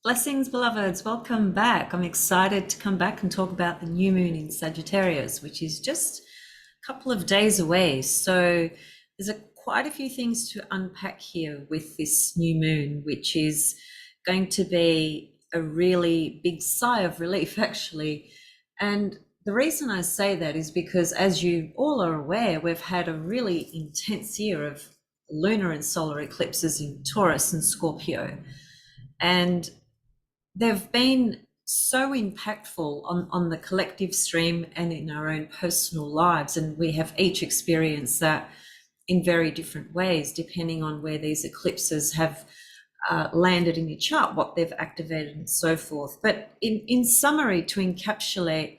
Blessings, beloveds. Welcome back. I'm excited to come back and talk about the new moon in Sagittarius, which is just a couple of days away. So there's quite a few things to unpack here with this new moon, which is going to be a really big sigh of relief, actually. And the reason I say that is because, as you all are aware, we've had a really intense year of lunar and solar eclipses in Taurus and Scorpio. And they've been so impactful on the collective stream and in our own personal lives. And we have each experienced that in very different ways, depending on where these eclipses have landed in your chart, what they've activated and so forth. But in summary, to encapsulate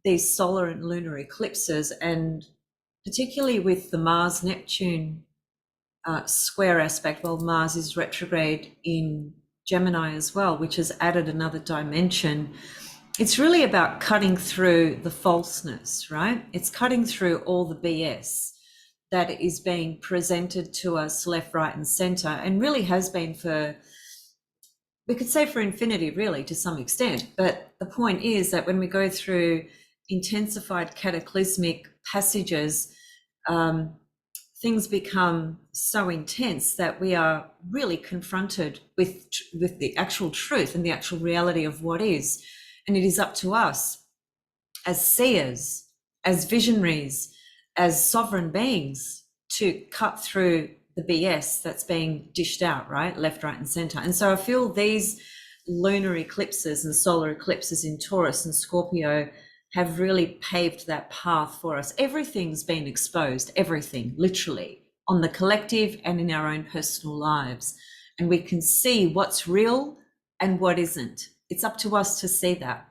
these solar and lunar eclipses, and particularly with the Mars-Neptune square aspect, well, Mars is retrograde in Gemini as well, which has added another dimension. It's really about cutting through the falseness, right? It's cutting through all the BS that is being presented to us left, right, and center, and really has been for, we could say for infinity, really, to some extent. But the point is that when we go through intensified cataclysmic passages, things become so intense that we are really confronted with the actual truth and the actual reality of what is. And it is up to us as seers, as visionaries, as sovereign beings to cut through the BS that's being dished out, right? Left, right, and center. And so I feel these lunar eclipses and solar eclipses in Taurus and Scorpio have really paved that path for us. Everything's been exposed, everything, literally, on the collective and in our own personal lives. And we can see what's real and what isn't. It's up to us to see that.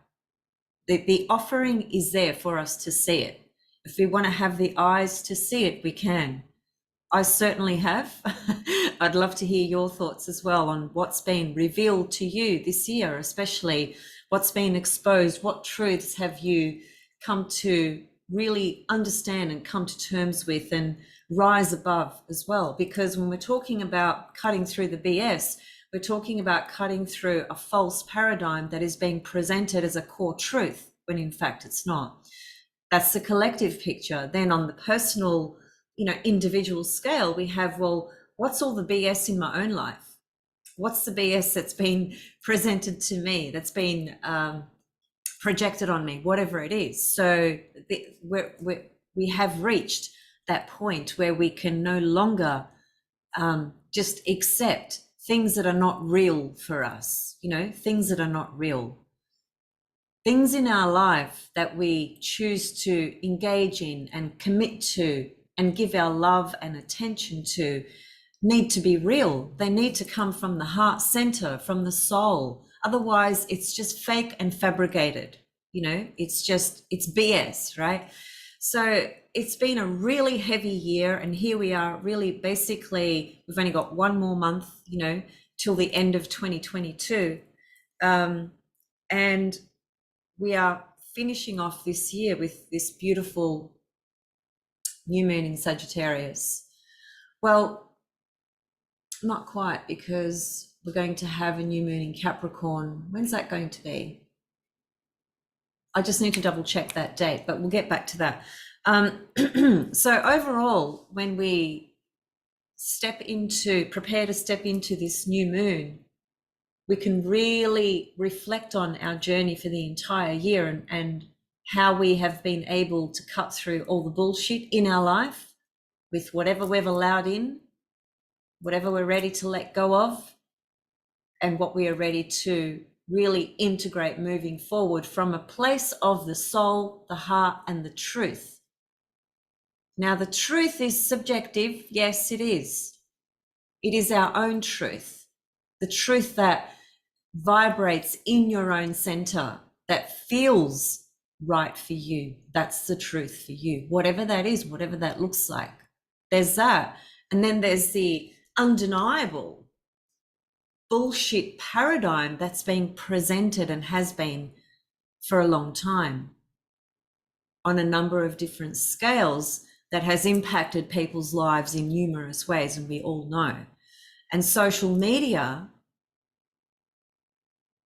The offering is there for us to see it. If we want to have the eyes to see it, we can. I certainly have. I'd love to hear your thoughts as well on what's been revealed to you this year, especially what's been exposed, what truths have you come to really understand and come to terms with and rise above as well. Because when we're talking about cutting through the BS, we're talking about cutting through a false paradigm that is being presented as a core truth, when in fact it's not. That's the collective picture. Then on the personal, individual scale, we have, well, what's all the BS in my own life? What's the BS that's been presented to me, that's been projected on me, whatever it is? So we have reached that point where we can no longer just accept things that are not real for us, things that are not real. Things in our life that we choose to engage in and commit to and give our love and attention to need to be real. They need to come from the heart center, from the soul. Otherwise, it's just fake and fabricated. It's BS, right? So it's been a really heavy year. And here we are, really, basically, we've only got one more month, till the end of 2022. And we are finishing off this year with this beautiful new moon in Sagittarius. Well, not quite, because we're going to have a new moon in Capricorn. When's that going to be? I just need to double check that date, but we'll get back to that. So overall, when we prepare to step into this new moon, we can really reflect on our journey for the entire year and how we have been able to cut through all the bullshit in our life with whatever we've allowed in, whatever we're ready to let go of, and what we are ready to really integrate moving forward from a place of the soul, the heart, and the truth. Now, the truth is subjective. Yes, it is. It is our own truth, the truth that vibrates in your own center, that feels right for you. That's the truth for you, whatever that is, whatever that looks like. There's that. And then there's the undeniable bullshit paradigm that's being presented and has been for a long time on a number of different scales that has impacted people's lives in numerous ways, and we all know. And social media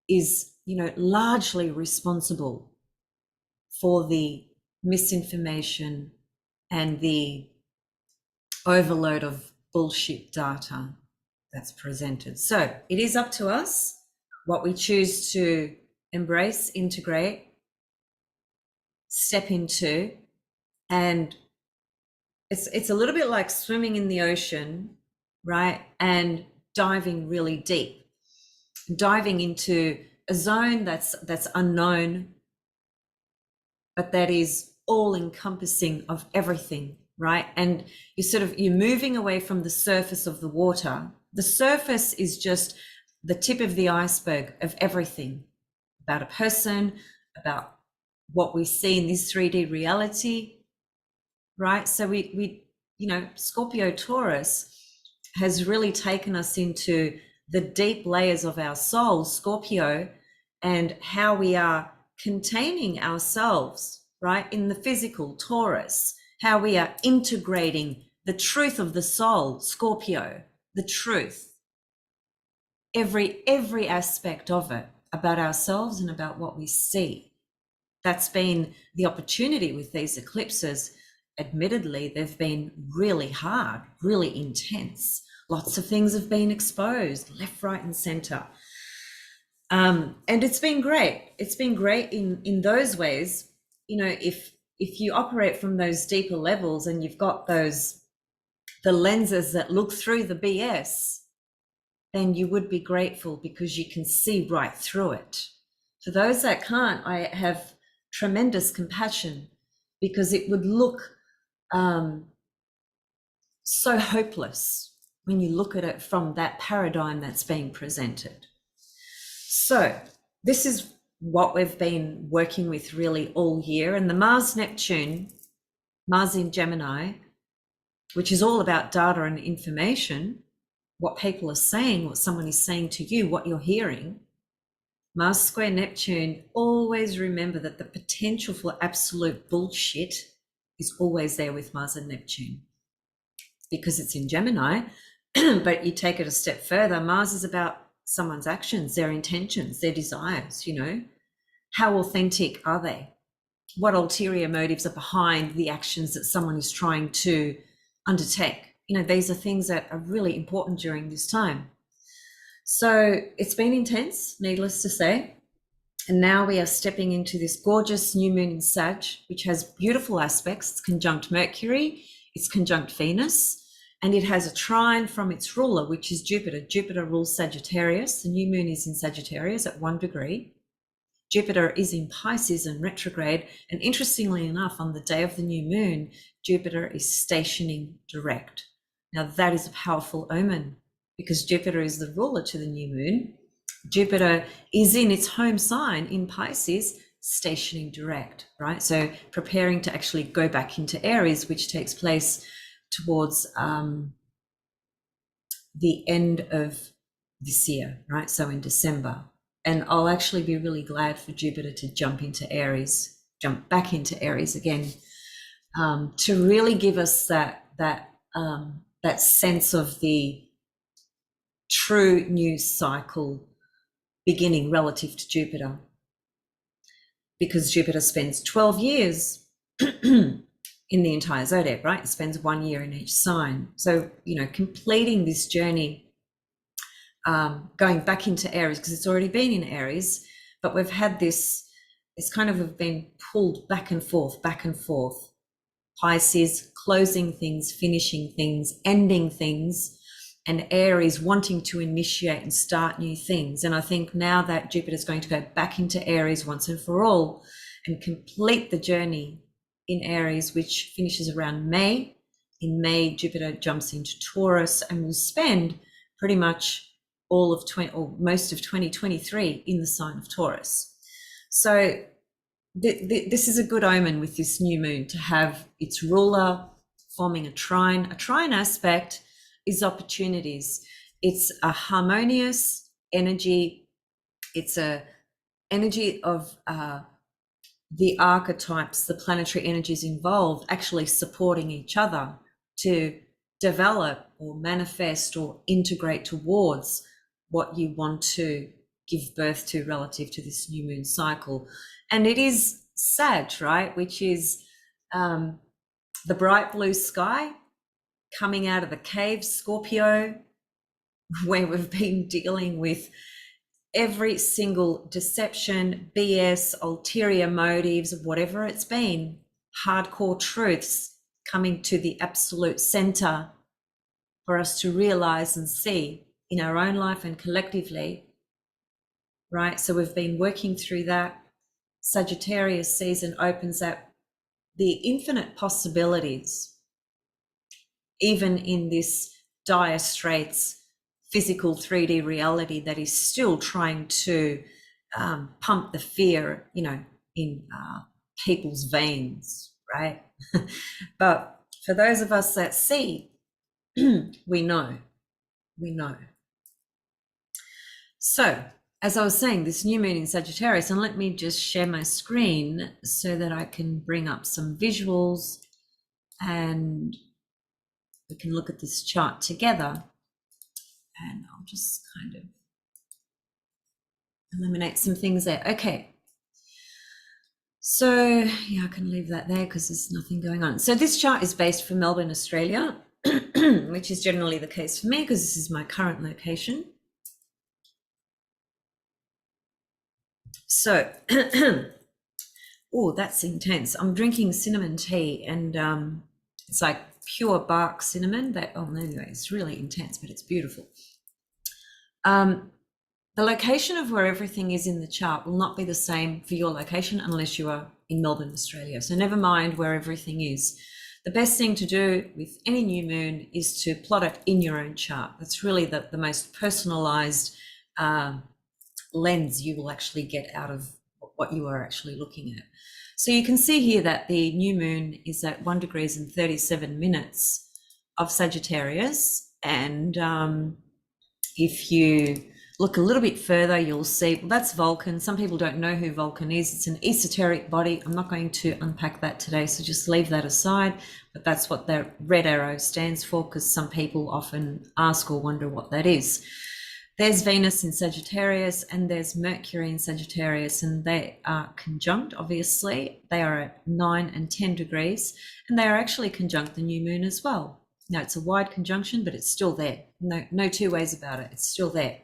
is, you know, largely responsible for the misinformation and the overload of bullshit data that's presented. So it is up to us what we choose to embrace, integrate, step into. And it's a little bit like swimming in the ocean, right? And diving really deep, diving into a zone that's unknown, but that is all encompassing of everything, right? And you're moving away from the surface of the water. The surface is just the tip of the iceberg of everything about a person, about what we see in this 3D reality, right? So we you know, Scorpio Taurus has really taken us into the deep layers of our soul, Scorpio, and how we are containing ourselves, right? In the physical, Taurus, how we are integrating the truth of the soul, Scorpio, the truth, every aspect of it about ourselves and about what we see. That's been the opportunity with these eclipses. Admittedly, they've been really hard, really intense. Lots of things have been exposed, left, right, and center. And it's been great. It's been great in those ways. You know, if you operate from those deeper levels and you've got the lenses that look through the BS, then you would be grateful because you can see right through it. For those that can't, I have tremendous compassion, because it would look so hopeless when you look at it from that paradigm that's being presented. So this is what we've been working with really all year. And the Mars-Neptune, Mars in Gemini, which is all about data and information, what people are saying, what someone is saying to you, what you're hearing. Mars square Neptune, always remember that the potential for absolute bullshit is always there with Mars and Neptune, because it's in Gemini. But you take it a step further, Mars is about someone's actions, their intentions, their desires, you know. How authentic are they? What ulterior motives are behind the actions that someone is trying to undertake? You know, these are things that are really important during this time. So it's been intense, needless to say. And now we are stepping into this gorgeous new moon in Sag, which has beautiful aspects. It's conjunct Mercury, it's conjunct Venus, and it has a trine from its ruler, which is Jupiter. Jupiter rules Sagittarius. The new moon is in Sagittarius at 1 degree. Jupiter is in Pisces and retrograde. And interestingly enough, on the day of the new moon, Jupiter is stationing direct. Now that is a powerful omen, because Jupiter is the ruler to the new moon. Jupiter is in its home sign in Pisces, stationing direct, right? So preparing to actually go back into Aries, which takes place towards the end of this year, right? So in December. And I'll actually be really glad for Jupiter to jump back into Aries again, to really give us that sense of the true new cycle beginning relative to Jupiter, because Jupiter spends 12 years in the entire zodiac, right? It spends 1 year in each sign. So, you know, completing this journey, going back into Aries, because it's already been in Aries, but we've had this kind of have been pulled back and forth. Pisces closing things, finishing things, ending things, and Aries wanting to initiate and start new things. And I think now that Jupiter is going to go back into Aries once and for all and complete the journey in Aries, which finishes around May. In May, Jupiter jumps into Taurus and will spend pretty much all of most of 2023 in the sign of Taurus. So this is a good omen with this new moon, to have its ruler forming a trine. A trine aspect is opportunities. It's a harmonious energy. It's a energy of the archetypes, the planetary energies involved, actually supporting each other to develop or manifest or integrate towards what you want to give birth to relative to this new moon cycle. And it is Sag, right, which is the bright blue sky coming out of the cave, Scorpio, where we've been dealing with every single deception, BS, ulterior motives, whatever it's been, hardcore truths coming to the absolute center for us to realize and see in our own life and collectively, right? So we've been working through that. Sagittarius season opens up the infinite possibilities, even in this dire straits physical 3D reality that is still trying to pump the fear, in people's veins, right? But for those of us that see, we know. So, as I was saying, this new moon in Sagittarius, and let me just share my screen so that I can bring up some visuals and we can look at this chart together. And I'll just kind of eliminate some things there. Okay. So, yeah, I can leave that there because there's nothing going on. So this chart is based from Melbourne, Australia, which is generally the case for me because this is my current location. So, oh, that's intense. I'm drinking cinnamon tea and it's like pure bark cinnamon that, oh, anyway, it's really intense, but it's beautiful. The location of where everything is in the chart will not be the same for your location unless you are in Melbourne, Australia. So never mind where everything is. The best thing to do with any new moon is to plot it in your own chart. That's really the most personalized lens you will actually get out of what you are actually looking at. So you can see here that the new moon is at 1 degrees and 37 minutes of Sagittarius. And if you look a little bit further, you'll see, well, that's Vulcan. Some people don't know who Vulcan is. It's an esoteric body. I'm not going to unpack that today, so just leave that aside. But that's what the red arrow stands for, because some people often ask or wonder what that is. There's Venus in Sagittarius and there's Mercury in Sagittarius, and they are conjunct, obviously. They are at 9 and 10 degrees, and they are actually conjunct the new moon as well. Now, it's a wide conjunction, but it's still there. No two ways about it. It's still there.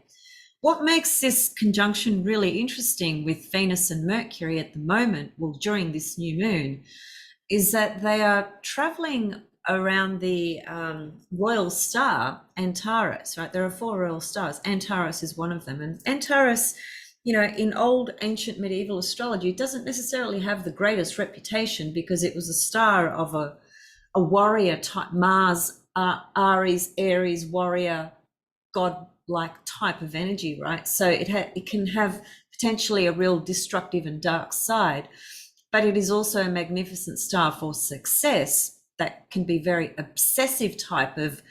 What makes this conjunction really interesting with Venus and Mercury at the moment, well, during this new moon, is that they are traveling around the royal star, Antares, right? There are 4 royal stars. Antares is one of them. And Antares, in old ancient medieval astrology, doesn't necessarily have the greatest reputation because it was a star of a warrior type, Mars, Aries, warrior, god-like type of energy, right? So it can have potentially a real destructive and dark side, but it is also a magnificent star for success that can be very obsessive type of,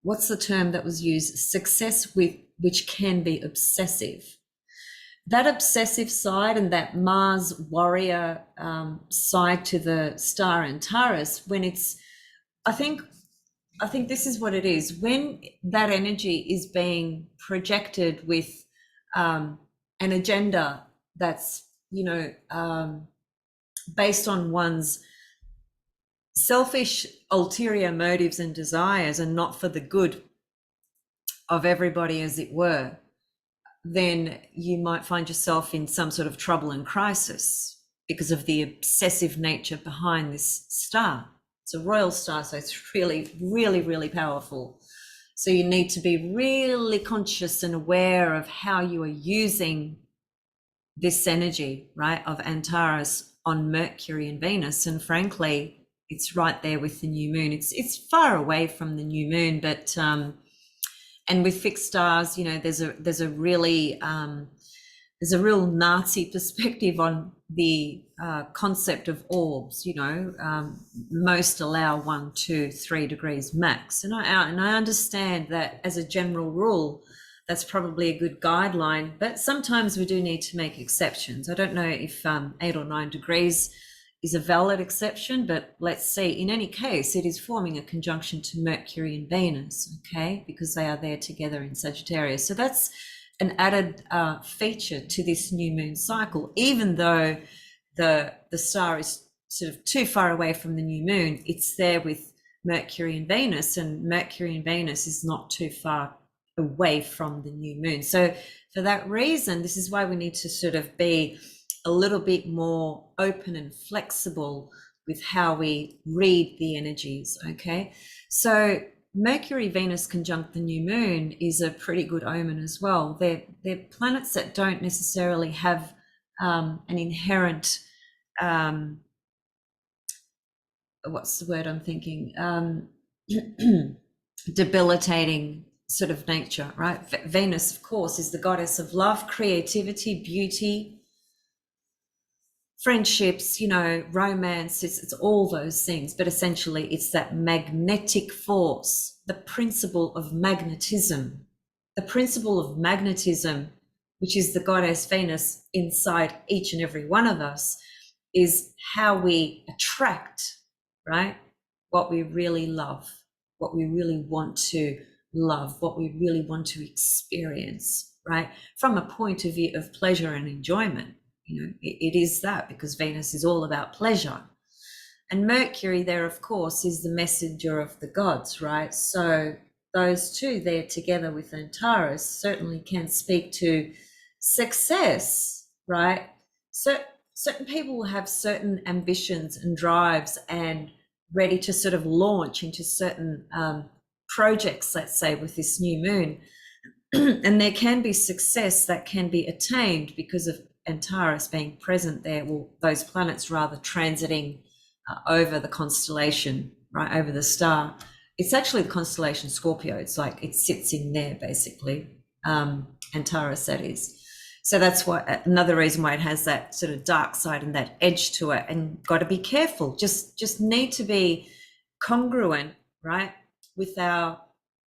what's the term that was used? Success which can be obsessive. That obsessive side and that Mars warrior side to the star Antares, when it's, I think this is what it is. When that energy is being projected with an agenda that's, based on one's selfish ulterior motives and desires and not for the good of everybody, as it were, then you might find yourself in some sort of trouble and crisis because of the obsessive nature behind this star. It's a royal star, so it's really, really, really powerful. So you need to be really conscious and aware of how you are using this energy, right, of Antares on Mercury and Venus. And frankly, it's right there with the new moon. It's far away from the new moon, but and with fixed stars, there's a really there's a real Nazi perspective on the concept of orbs. Most allow 1, 2, 3 degrees max, and I understand that as a general rule, that's probably a good guideline, but sometimes we do need to make exceptions. I don't know if 8 or 9 degrees is a valid exception, but let's see, in any case, it is forming a conjunction to Mercury and Venus, okay, because they are there together in Sagittarius. So that's an added feature to this new moon cycle. Even though the star is sort of too far away from the new moon, it's there with Mercury and Venus, and Mercury and Venus is not too far away from the new moon. So for that reason, this is why we need to sort of be a little bit more open and flexible with how we read the energies, okay? So Mercury Venus conjunct the new moon is a pretty good omen as well. They're planets that don't necessarily have an inherent what's the word I'm thinking? Debilitating sort of nature, right? Venus, of course, is the goddess of love, creativity, beauty, friendships, you know, romance, it's all those things, but essentially it's that magnetic force, the principle of magnetism, which is the goddess Venus inside each and every one of us, is how we attract, right? What we really love, what we really want to love, what we really want to experience, right? From a point of view of pleasure and enjoyment. You know, it is that, because Venus is all about pleasure. And Mercury there, of course, is the messenger of the gods, right? So those two there together with Antares certainly can speak to success, right? So certain people will have certain ambitions and drives and ready to sort of launch into certain projects, let's say, with this new moon. And there can be success that can be attained because of Antares being present there, well, those planets rather transiting over the constellation, right, over the star. It's actually the constellation Scorpio. It's like it sits in there, basically, Antares, that is. So that's why, another reason why it has that sort of dark side and that edge to it, and got to be careful. Just need to be congruent, right, with our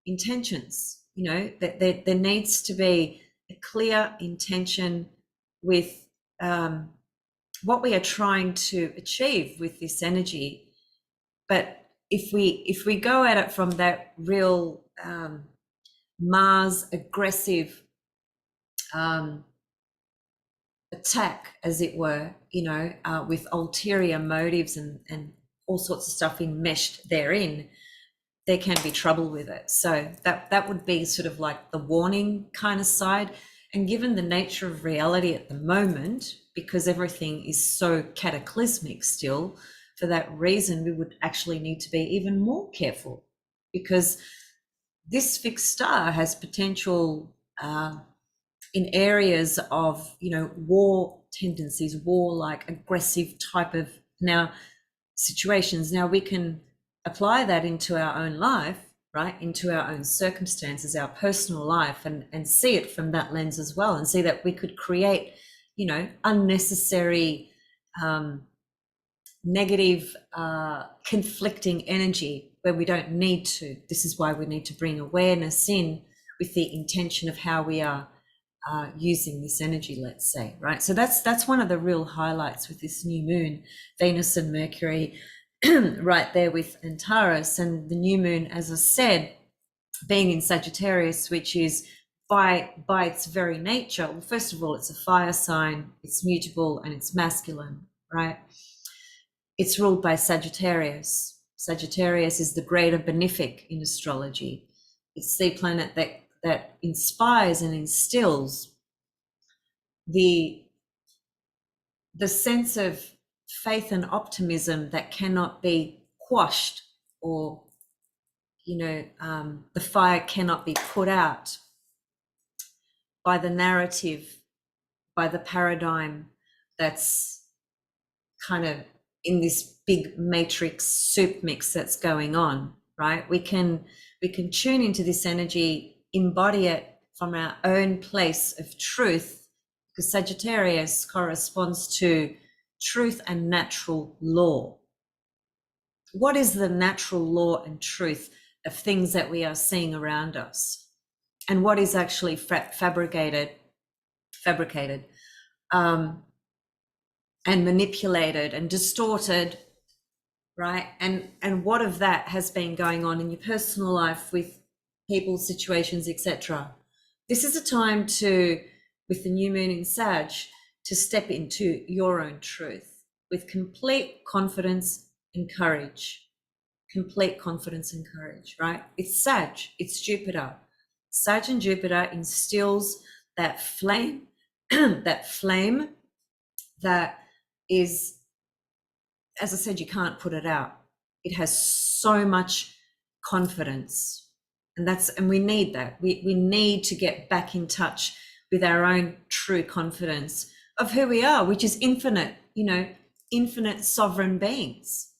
intentions. You know, that there needs to be a clear intention with what we are trying to achieve with this energy. But if we go at it from that real Mars aggressive attack, as it were, you know, with ulterior motives and all sorts of stuff enmeshed therein, there can be trouble with it. So that would be sort of like the warning kind of side. And given the nature of reality at the moment, because everything is so cataclysmic still, for that reason, we would actually need to be even more careful, because this fixed star has potential in areas of, you know, war tendencies, war-like aggressive type of now situations. Now we can apply that into our own life, right, into our own circumstances, our personal life, and see it from that lens as well, and see that we could create, you know, unnecessary negative conflicting energy where we don't need to. This is why we need to bring awareness in with the intention of how we are using this energy, let's say, right? So that's one of the real highlights with this new moon, Venus and Mercury right there with Antares. And the new moon, as I said, being in Sagittarius, which is by its very nature, well, first of all, it's a fire sign, it's mutable, and it's masculine, right? It's ruled by Sagittarius. Sagittarius is the greater benefic in astrology. It's the planet that inspires and instills the sense of faith and optimism that cannot be quashed, or, you know, the fire cannot be put out by the narrative, by the paradigm that's kind of in this big matrix soup mix that's going on, right? We can tune into this energy, embody it from our own place of truth, because Sagittarius corresponds to truth and natural law. What is the natural law and truth of things that we are seeing around us? And what is actually fabricated? and manipulated and distorted, right? And what of that has been going on in your personal life with people, situations, etc. This is a time to, with the new moon in Sag, to step into your own truth with complete confidence and courage. Complete confidence and courage, right? It's Sag, it's Jupiter. Sag and Jupiter instills that flame, that flame that is, as I said, you can't put it out. It has so much confidence. And we need that. We need to get back in touch with our own true confidence of who we are, which is infinite, infinite sovereign beings.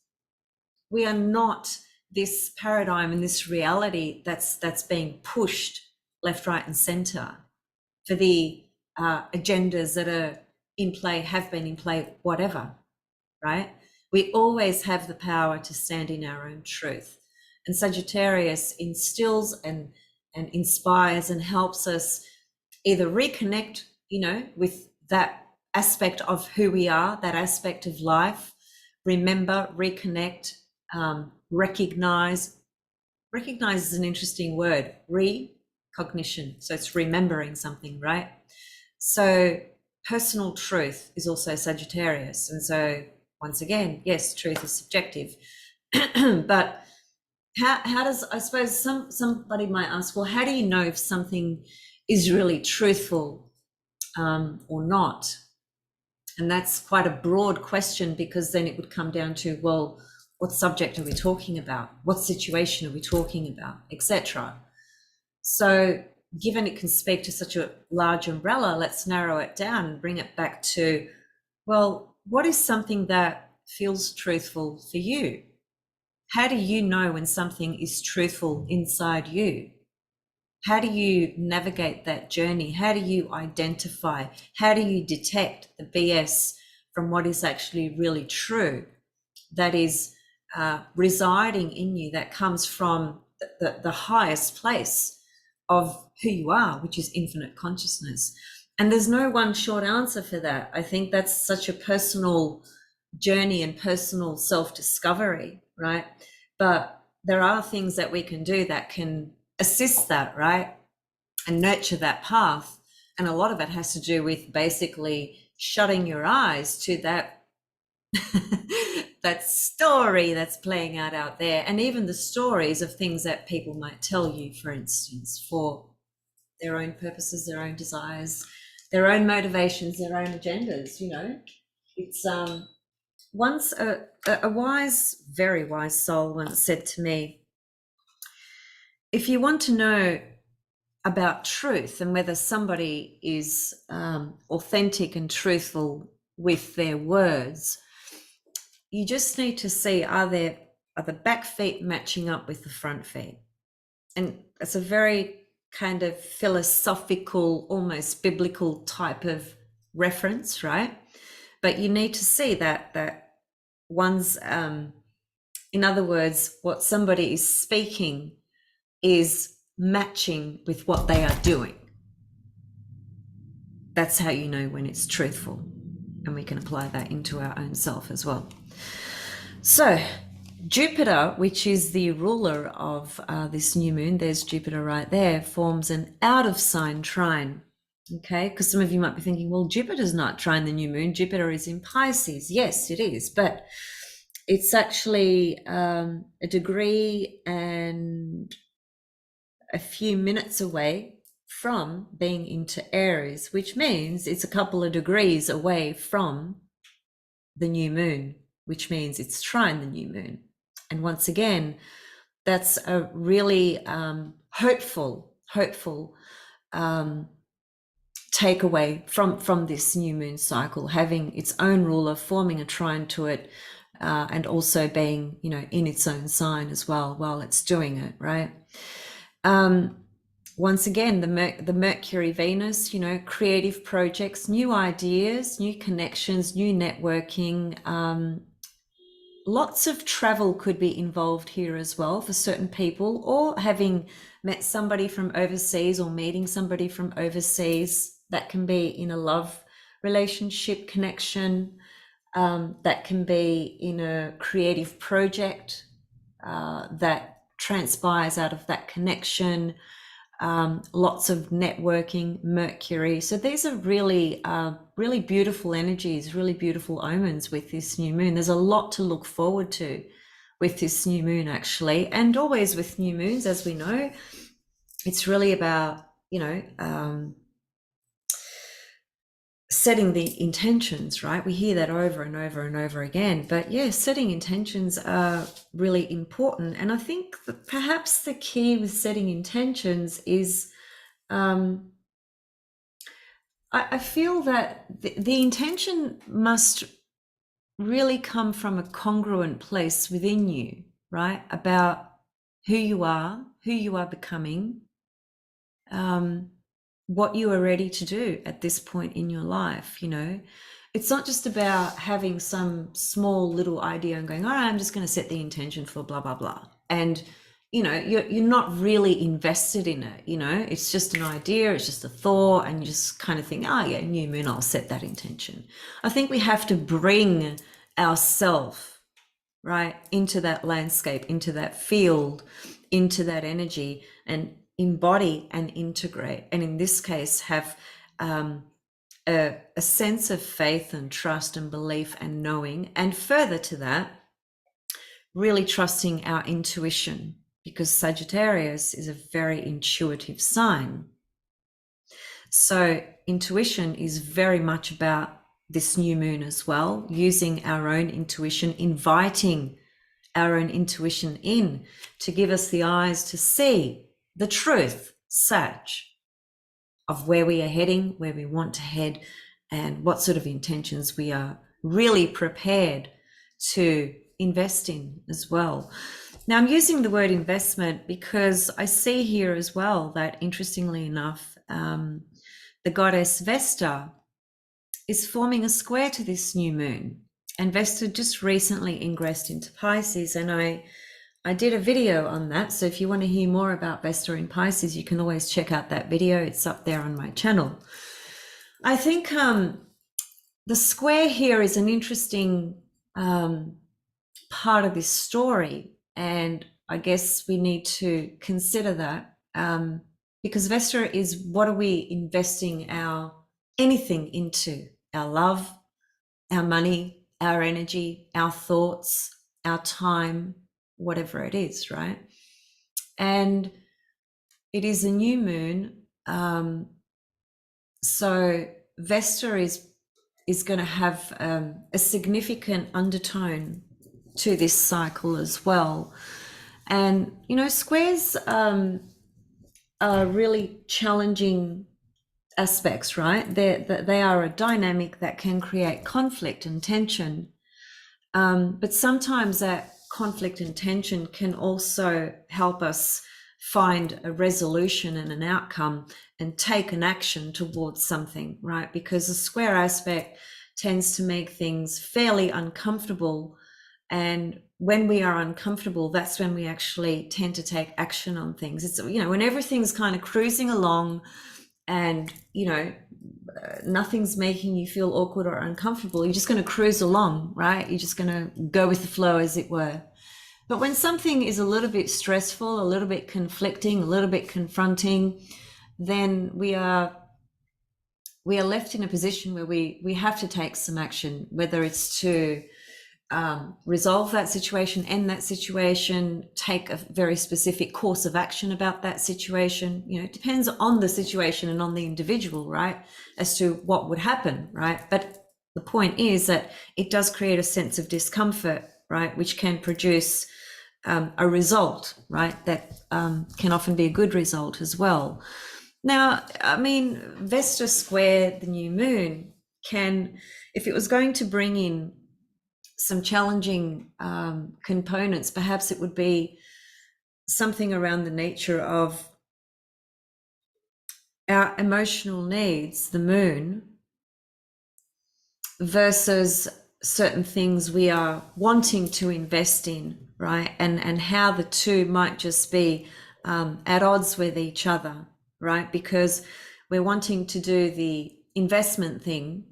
We are not this paradigm and this reality that's being pushed left, right, and center for the agendas that are in play, have been in play, whatever, right? We always have the power to stand in our own truth. And Sagittarius instills and inspires and helps us either reconnect, with that aspect of who we are, that aspect of life, remember, reconnect, recognize. Recognize is an interesting word, recognition. So it's remembering something, right? So personal truth is also Sagittarius. And so once again, yes, truth is subjective. But how does, I suppose somebody might ask, well, how do you know if something is really truthful or not? And that's quite a broad question, because then it would come down to, well, what subject are we talking about? What situation are we talking about, etc. So given it can speak to such a large umbrella, let's narrow it down and bring it back to, well, what is something that feels truthful for you? How do you know when something is truthful inside you? How do you navigate that journey? How do you identify? How do you detect the BS from what is actually really true, that is residing in you, that comes from the highest place of who you are, which is infinite consciousness? And there's no one short answer for that. I think that's such a personal journey and personal self-discovery, right? But there are things that we can do that can assist that, right? And nurture that path. And a lot of it has to do with basically shutting your eyes to that that story that's playing out there, and even the stories of things that people might tell you, for instance, for their own purposes, their own desires, their own motivations, their own agendas. It's once a wise, very wise soul once said to me, if you want to know about truth and whether somebody is authentic and truthful with their words, you just need to see, are the back feet matching up with the front feet? And it's a very kind of philosophical, almost biblical type of reference, right? But you need to see that one's, in other words, what somebody is speaking is matching with what they are doing. That's how you know when it's truthful. And we can apply that into our own self as well. So Jupiter, which is the ruler of this new moon, there's Jupiter right there, forms an out of sign trine. Okay, because some of you might be thinking, well, Jupiter's not trine the new moon. Jupiter is in Pisces. Yes, it is, but it's actually a degree and a few minutes away from being into Aries, which means it's a couple of degrees away from the new moon, which means it's trine the new moon. And once again, that's a really hopeful takeaway from this new moon cycle, having its own ruler, forming a trine to it, and also being, in its own sign as well while it's doing it, right? Once again, the Mercury Venus, creative projects, new ideas, new connections, new networking. Lots of travel could be involved here as well for certain people, or having met somebody from overseas or meeting somebody from overseas. That can be in a love relationship connection. that can be in a creative project that transpires out of that connection. Lots of networking, Mercury. So these are really, really beautiful energies, really beautiful omens with this new moon. There's a lot to look forward to with this new moon, actually, and always with new moons, as we know, it's really about, setting the intentions, right? We hear that over and over and over again. But yeah, setting intentions are really important. And I think that perhaps the key with setting intentions is I feel that the intention must really come from a congruent place within you, right? About who you are becoming, what you are ready to do at this point in your life. It's not just about having some small little idea and going, all right, I'm just going to set the intention for blah blah blah, and you're not really invested in it. It's just an idea, it's just a thought, and you just kind of think, oh yeah, new moon, I'll set that intention. I think we have to bring ourselves right into that landscape, into that field, into that energy, and embody and integrate, and in this case have a sense of faith and trust and belief and knowing, and further to that, really trusting our intuition, because Sagittarius is a very intuitive sign. So intuition is very much about this new moon as well, using our own intuition, inviting our own intuition in to give us the eyes to see the truth, Sag, of where we are heading, where we want to head, and what sort of intentions we are really prepared to invest in as well. Now, I'm using the word investment because I see here as well that, interestingly enough, the goddess Vesta is forming a square to this new moon. And Vesta just recently ingressed into Pisces, and I did a video on that. So if you want to hear more about Vesta in Pisces, you can always check out that video. It's up there on my channel. I think the square here is an interesting part of this story, and I guess we need to consider that because Vesta is, what are we investing our anything into? Our love, our money, our energy, our thoughts, our time, whatever it is, right? And it is a new moon, so Vesta is going to have a significant undertone to this cycle as well. And squares are really challenging aspects, right? They are a dynamic that can create conflict and tension, but sometimes that conflict and tension can also help us find a resolution and an outcome and take an action towards something, right? Because the square aspect tends to make things fairly uncomfortable, and when we are uncomfortable, that's when we actually tend to take action on things. It's when everything's kind of cruising along and nothing's making you feel awkward or uncomfortable, you're just going to cruise along, right? You're just going to go with the flow, as it were. But when something is a little bit stressful, a little bit conflicting, a little bit confronting, then we are left in a position where we have to take some action, whether it's to resolve that situation, end that situation, take a very specific course of action about that situation. It depends on the situation and on the individual, right, as to what would happen, right? But the point is that it does create a sense of discomfort, right, which can produce a result, right, that can often be a good result as well. Now, I mean, Vesta square the new moon can, if it was going to bring in some challenging components, perhaps it would be something around the nature of our emotional needs, the moon, versus certain things we are wanting to invest in, right? And how the two might just be at odds with each other, right? Because we're wanting to do the investment thing,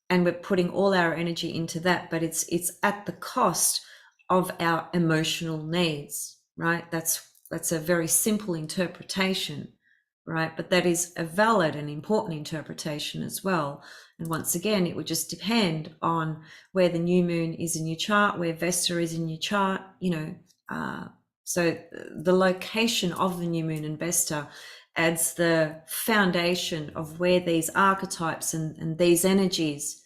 and we're putting all our energy into that, but it's at the cost of our emotional needs, right? That's a very simple interpretation, right? But that is a valid and important interpretation as well. And once again, it would just depend on where the new moon is in your chart, where Vesta is in your chart, so the location of the new moon and Vesta adds the foundation of where these archetypes and these energies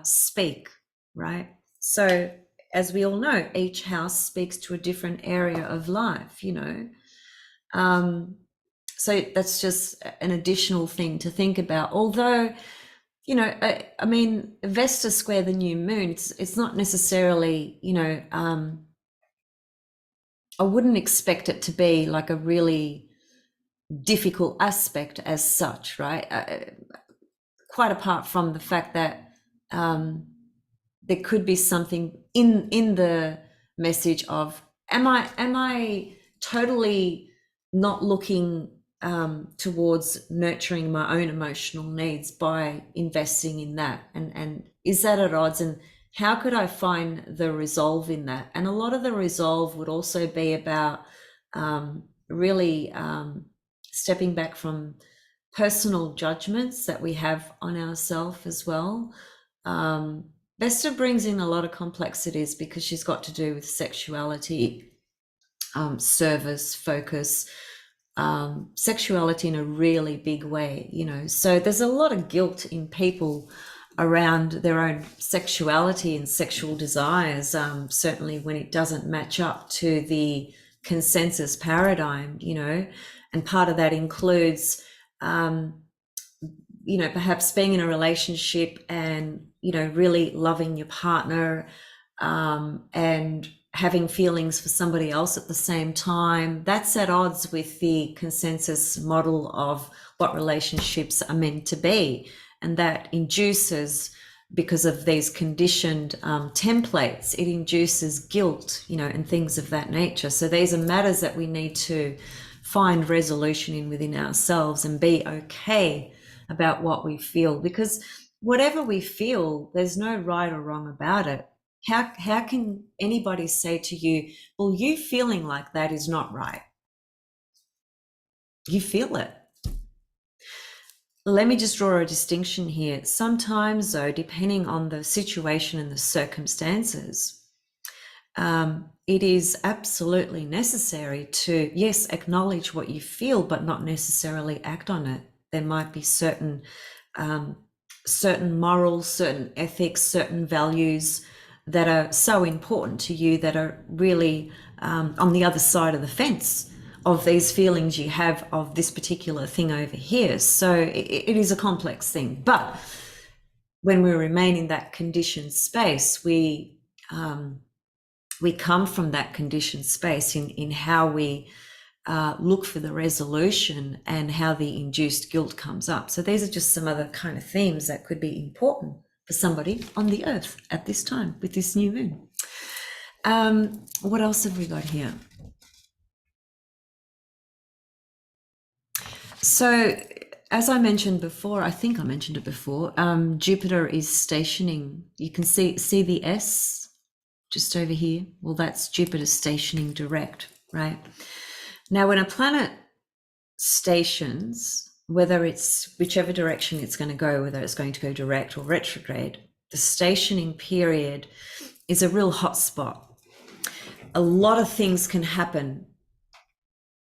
speak, right? So as we all know, each house speaks to a different area of life, so that's just an additional thing to think about. Although, I mean, Vesta square the new moon, it's not necessarily, I wouldn't expect it to be like a really difficult aspect as such, right? Quite apart from the fact that there could be something in the message of, am I totally not looking towards nurturing my own emotional needs by investing in that, and is that at odds, and how could I find the resolve in that? And a lot of the resolve would also be about really stepping back from personal judgments that we have on ourselves as well. Vesta brings in a lot of complexities because she's got to do with sexuality, service, focus, sexuality in a really big way, so there's a lot of guilt in people around their own sexuality and sexual desires, certainly when it doesn't match up to the consensus paradigm, and part of that includes perhaps being in a relationship and really loving your partner, and having feelings for somebody else at the same time. That's at odds with the consensus model of what relationships are meant to be, and that induces, because of these conditioned templates, it induces guilt, and things of that nature. So these are matters that we need to find resolution in within ourselves and be okay about what we feel, because whatever we feel, there's no right or wrong about it. How can anybody say to you, well, you feeling like that is not right? You feel it. Let me just draw a distinction here. Sometimes, though, depending on the situation and the circumstances, it is absolutely necessary to, yes, acknowledge what you feel, but not necessarily act on it. There might be certain morals, certain ethics, certain values that are so important to you that are really on the other side of the fence of these feelings you have of this particular thing over here. So it is a complex thing. But when we remain in that conditioned space, we come from that conditioned space in how we look for the resolution and how the induced guilt comes up. So these are just some other kind of themes that could be important for somebody on the earth at this time with this new moon. What else have we got here? So as I mentioned before, I think I mentioned it before, Jupiter is stationing. You can see the S just over here. Well, that's Jupiter stationing direct, right? Now, when a planet stations, whether it's whichever direction it's going to go, whether it's going to go direct or retrograde, the stationing period is a real hot spot. A lot of things can happen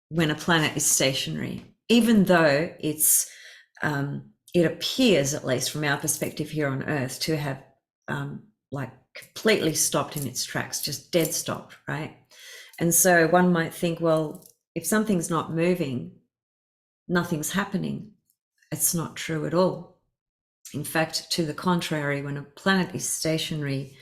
when a planet is stationary, even though it's it appears, at least from our perspective here on Earth, to have like completely stopped in its tracks, just dead stopped, right? And so one might think, well, if something's not moving, nothing's happening. It's not true at all. In fact, to the contrary, when a planet is stationary,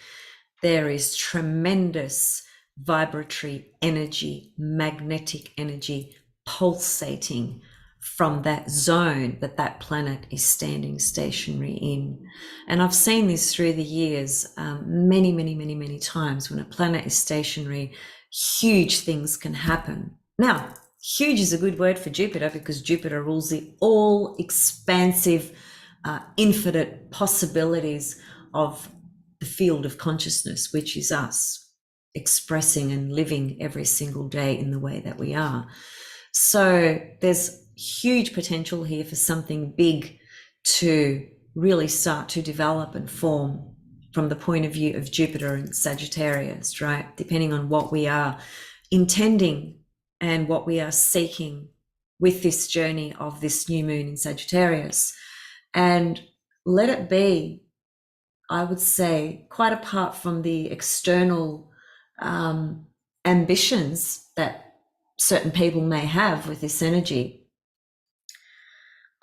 there is tremendous vibratory energy, magnetic energy pulsating from that zone that planet is standing stationary in. And I've seen this through the years many times. When a planet is stationary, huge things can happen. Now, huge is a good word for Jupiter because Jupiter rules the all expansive infinite possibilities of the field of consciousness, which is us expressing and living every single day in the way that we are. So there's huge potential here for something big to really start to develop and form from the point of view of Jupiter and Sagittarius, right? Depending on what we are intending and what we are seeking with this journey of this new moon in Sagittarius. And let it be, I would say, quite apart from the external ambitions that certain people may have with this energy,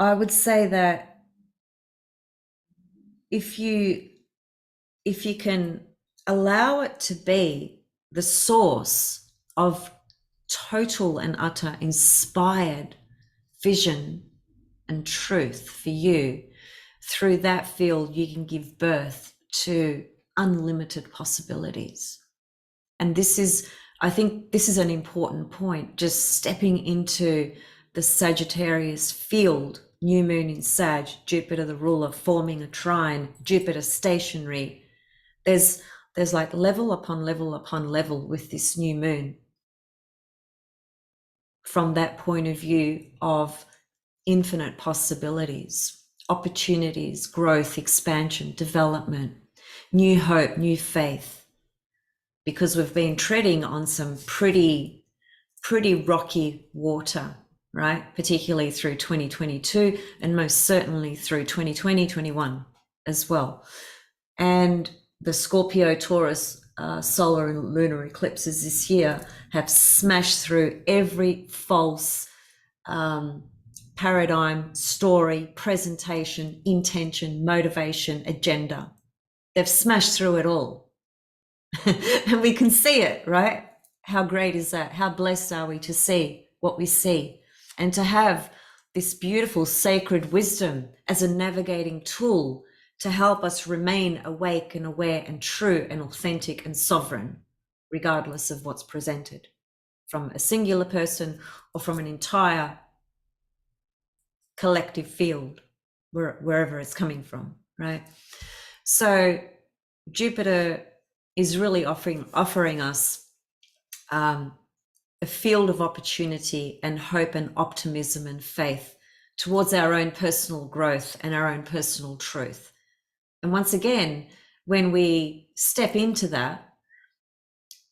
I would say that if you can allow it to be the source of total and utter inspired vision and truth for you, through that field, you can give birth to unlimited possibilities. And this is, I think this is an important point, just stepping into the Sagittarius field, new moon in Sag, Jupiter the ruler, forming a trine, Jupiter stationary. There's like level upon level upon level with this new moon. From that point of view of infinite possibilities, opportunities, growth, expansion, development, new hope, new faith, because we've been treading on some pretty rocky water, right? Particularly through 2022 and most certainly through 2020, 21 as well. And the Scorpio, Taurus, solar and lunar eclipses this year have smashed through every false paradigm, story, presentation, intention, motivation, agenda. They've smashed through it all. And we can see it, right? How great is that? How blessed are we to see what we see and to have this beautiful sacred wisdom as a navigating tool to help us remain awake and aware and true and authentic and sovereign, regardless of what's presented from a singular person or from an entire collective field, wherever it's coming from, right? So Jupiter is really offering us a field of opportunity and hope and optimism and faith towards our own personal growth and our own personal truth. And once again, when we step into that,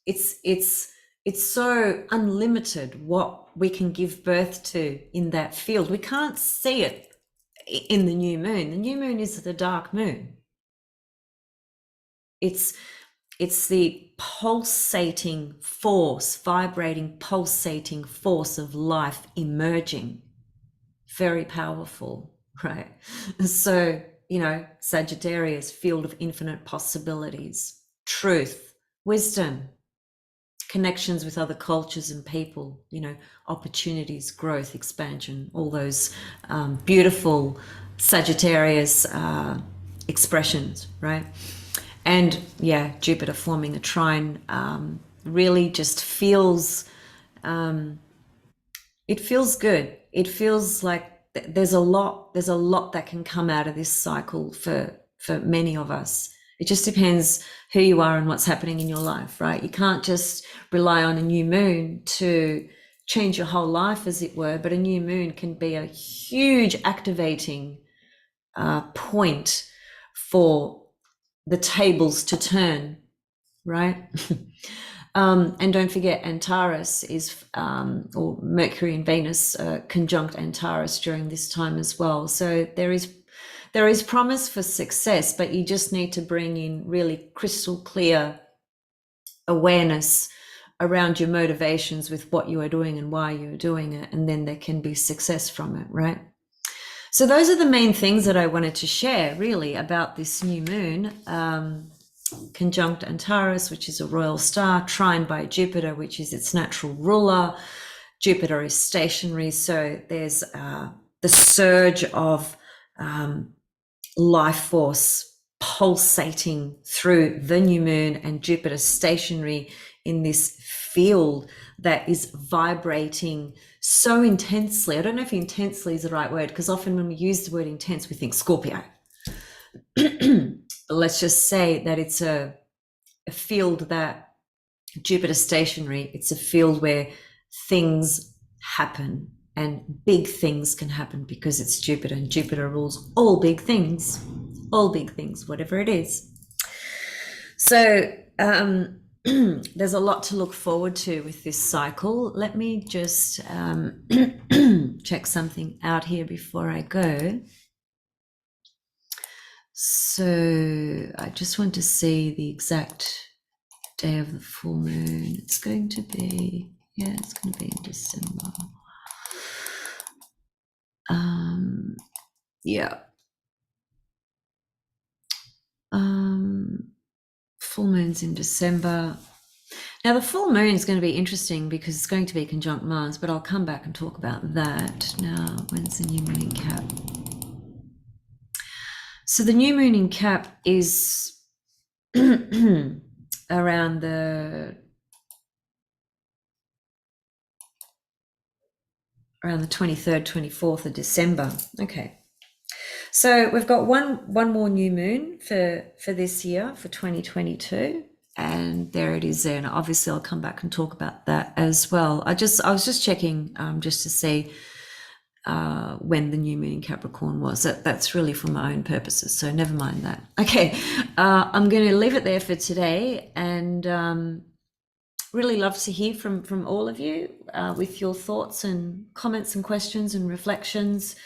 it's so unlimited what we can give birth to in that field. We can't see it in the new moon. The new moon is the dark moon. It's the pulsating force, vibrating, pulsating force of life emerging. Very powerful, right? So, you know, Sagittarius, field of infinite possibilities, truth, wisdom, connections with other cultures and people, you know, opportunities, growth, expansion, all those beautiful Sagittarius expressions, right? And yeah, Jupiter forming a trine really just feels, it feels good. It feels like there's a lot that can come out of this cycle for many of us. It just depends who you are and what's happening in your life, right? You can't just rely on a new moon to change your whole life, as it were, but a new moon can be a huge activating point for the tables to turn, right? And don't forget, Antares is, or Mercury and Venus conjunct Antares during this time as well. So there is promise for success, but you just need to bring in really crystal clear awareness around your motivations with what you are doing and why you're doing it, and then there can be success from it, right? So those are the main things that I wanted to share really about this new moon. Conjunct Antares, which is a royal star, trine by Jupiter, which is its natural ruler. Jupiter is stationary, so there's the surge of life force pulsating through the new moon, and Jupiter stationary in this field that is vibrating so intensely. I don't know if intensely is the right word, because often when we use the word intense, we think Scorpio. Let's just say that it's a field that Jupiter stationary, it's a field where things happen, and big things can happen because it's Jupiter, and Jupiter rules all big things, whatever it is. So there's a lot to look forward to with this cycle. Let me just check something out here before I go. So I just want to see the exact day of the full moon. It's going to be, it's going to be in December. Full moon's in December. Now the full moon is going to be interesting because it's going to be conjunct Mars, but I'll come back and talk about that. Now, when's the new moon in Cap? So the new moon in Cap is around the 23rd, 24th of December. Okay. So we've got one more new moon for this year, for 2022. And there it is there. And obviously I'll come back and talk about that as well. I was just checking just to see when the new moon in Capricorn was. That's really for my own purposes, so never mind that. Okay, I'm going to leave it there for today, and really love to hear from all of you with your thoughts and comments and questions and reflections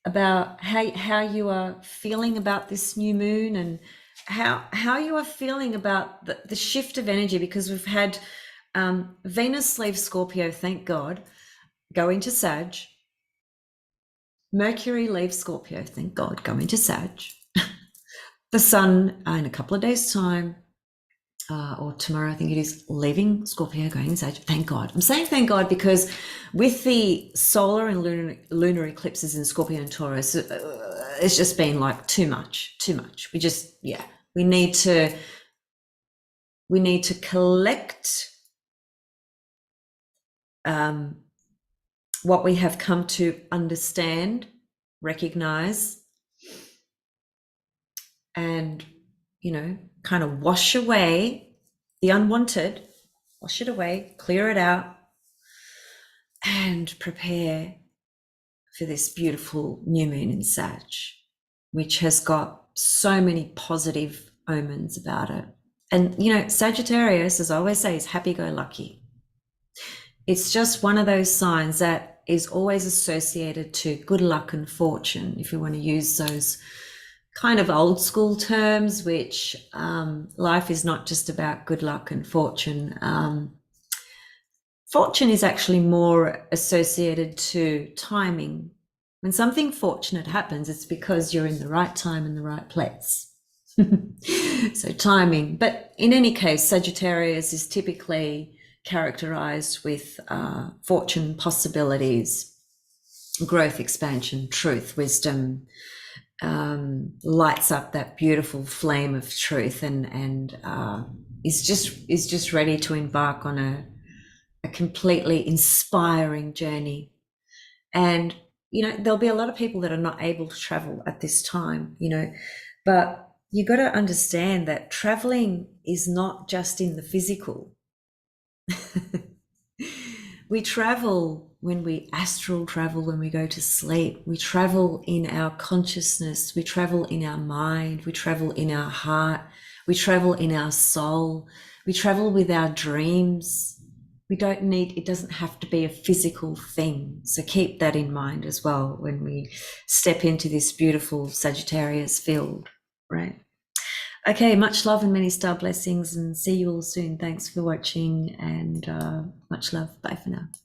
about how you are feeling about this new moon, and how you are feeling about the shift of energy, because we've had Venus leave Scorpio, thank God, go into Sag. Mercury leave Scorpio, thank God, go into Sag. The Sun in a couple of days' time, or tomorrow I think it is, leaving Scorpio, going in Sag, thank God. I'm saying thank God because with the solar and lunar eclipses in Scorpio and Taurus, it's just been like too much. We need to collect what we have come to understand, recognize, and kind of wash away the unwanted, wash it away, clear it out, and prepare for this beautiful new moon in Sag, which has got so many positive omens about it. And Sagittarius, as I always say, is happy-go-lucky. It's just one of those signs that is always associated to good luck and fortune, if you want to use those kind of old school terms, which life is not just about good luck and fortune. Fortune is actually more associated to timing. When something fortunate happens, it's because you're in the right time and the right place. So timing. But in any case, Sagittarius is typically characterized with fortune, possibilities, growth, expansion, truth, wisdom, lights up that beautiful flame of truth, and is just ready to embark on a completely inspiring journey. And there'll be a lot of people that are not able to travel at this time, but you got to understand that traveling is not just in the physical. We travel when we astral travel, when we go to sleep. We travel in our consciousness. We travel in our mind. We travel in our heart. We travel in our soul. We travel with our dreams. It doesn't have to be a physical thing. So keep that in mind as well when we step into this beautiful Sagittarius field, right? Okay, much love and many star blessings, and see you all soon. Thanks for watching, and much love. Bye for now.